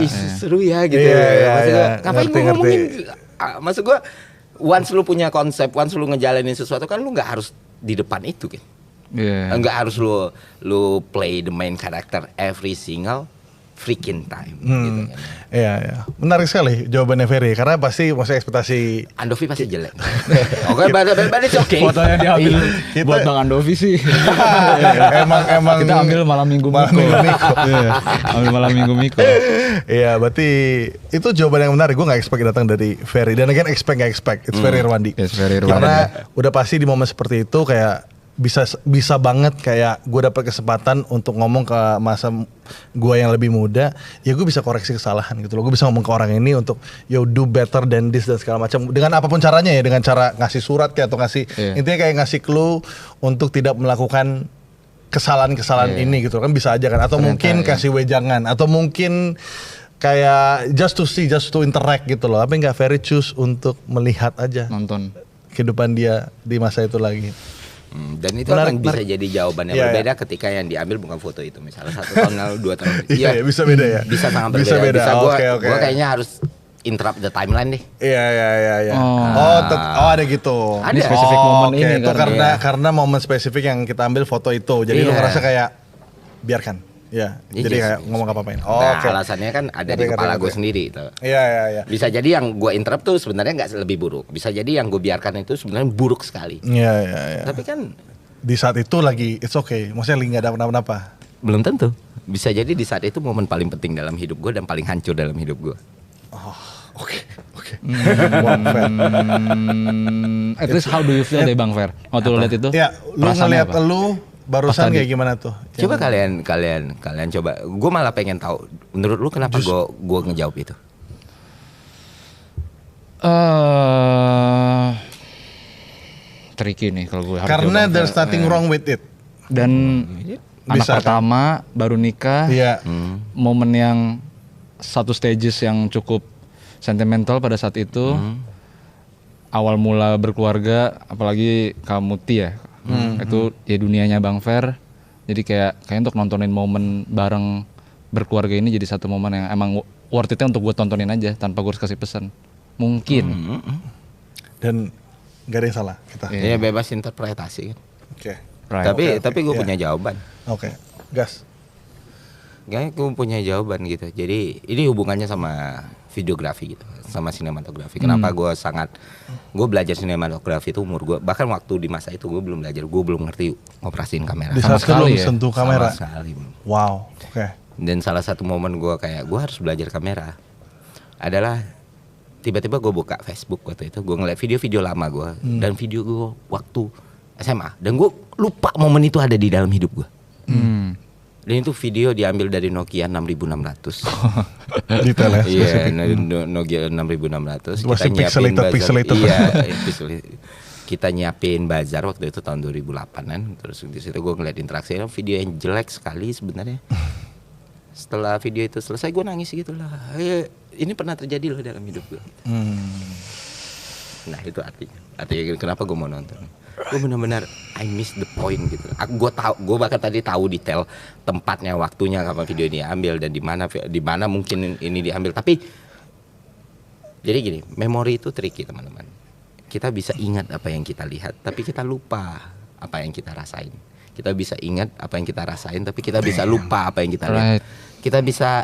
seru ya gitu. Maksud gue, ngapain gue ngomongin? Maksud gue, once lu punya konsep, once lu ngejalanin sesuatu kan lu nggak harus di depan itu kan. Nggak harus lu play the main character every single freaking time gitu kan. Iya. Menarik sekali jawabannya Ferry karena pasti maksudnya ekspektasi Andovi pasti jelek. Oke, it's okay. Fotonya diambil buat Bang Andovi sih. emang kita ambil malam minggu Miko. Ambil malam minggu Miko. Iya, berarti itu jawaban yang menarik. Gue nggak expect datang dari Ferry. Dan again nggak expect. It's Ferry Irwandi. Karena udah pasti di momen seperti itu kayak bisa banget kayak gue dapet kesempatan untuk ngomong ke masa gue yang lebih muda, ya gue bisa koreksi kesalahan gitu loh. Gue bisa ngomong ke orang ini untuk yo do better than this dan segala macam dengan apapun caranya ya, dengan cara ngasih surat kayak atau ngasih intinya kayak ngasih clue untuk tidak melakukan kesalahan ini gitu kan, bisa aja kan, atau mungkin kasih wejangan, atau mungkin kayak just to interact gitu loh. Apa enggak Ferry choose untuk melihat aja, nonton kehidupan dia di masa itu lagi. Dan itu akan bisa jadi jawaban yang berbeda ketika yang diambil bukan foto itu, misalnya 1 tahun lalu, 2 tahun lalu. Iya, bisa beda ya. Bisa sangat berbeda. Bisa gue kayaknya harus interrupt the timeline deh. Iya. Ada gitu. Ada spesifik momen ini itu karena momen spesifik yang kita ambil foto itu. Jadi lu ngerasa kayak biarkan. Ya, jadi kayak ngomong apa-apain. Alasannya kan ada di kepala gue sendiri itu. Iya. Bisa jadi yang gue interrupt tuh sebenarnya nggak lebih buruk. Bisa jadi yang gue biarkan itu sebenarnya buruk sekali. Iya. Tapi kan di saat itu lagi it's okay. Maksudnya nggak ada apa-apa. Belum tentu. Bisa jadi di saat itu momen paling penting dalam hidup gue dan paling hancur dalam hidup gue. Oke. At least how do you feel deh Bang Fer? Waktu lu lihat itu? Ya, lu ngeliat lu barusan kayak gimana tuh? Coba kalian coba. Gue malah pengen tahu. Menurut lu kenapa gue ngejawab itu? Tricky nih kalau gue harus karena there's nothing wrong with it. Dan anak pertama baru nikah. Momen yang satu stages yang cukup sentimental pada saat itu. Awal mula berkeluarga, apalagi kamu Ti ya. Itu ya dunianya Bang Fer. Jadi kayak untuk nontonin momen bareng berkeluarga ini jadi satu momen yang emang worth it-nya untuk gue tontonin aja tanpa gue harus kasih pesan. Mungkin. Dan gak ada yang salah kita. Ya bebas interpretasi kan. Oke. Tapi gue punya jawaban. Oke. Gas. Gue punya jawaban gitu. Jadi ini hubungannya sama videografi gitu, sama sinematografi. Kenapa gue belajar sinematografi itu umur gue, bahkan waktu di masa itu gue belum belajar, gue belum ngerti ngoperasiin kamera. Di saat belum sentuh kamera. Sama sekali belum. Wow. Oke. Dan salah satu momen gue kayak gue harus belajar kamera adalah tiba-tiba gue buka Facebook waktu itu, gue ngeliat video-video lama gue dan video gue waktu SMA, dan gue lupa momen itu ada di dalam hidup gue. Dan itu video diambil dari Nokia 6600. Detail ya. Iya, Nokia 6600. Kita nyiapin pixelated. Kita nyiapin bazar waktu itu tahun 2008-an. Terus di situ gue ngeliat interaksi, video yang jelek sekali sebenarnya. Setelah video itu selesai gue nangis gitu lah. Ini pernah terjadi loh dalam hidup gue. Nah itu artinya kenapa gue mau nonton. Gue benar-benar I miss the point gitu. Gue bahkan tadi tahu detail tempatnya, waktunya kapan video ini diambil dan di mana mungkin ini diambil. Tapi jadi gini, memori itu tricky teman-teman. Kita bisa ingat apa yang kita lihat, tapi kita lupa apa yang kita rasain. Kita bisa ingat apa yang kita rasain, tapi kita bisa lupa apa yang kita lihat. Kita bisa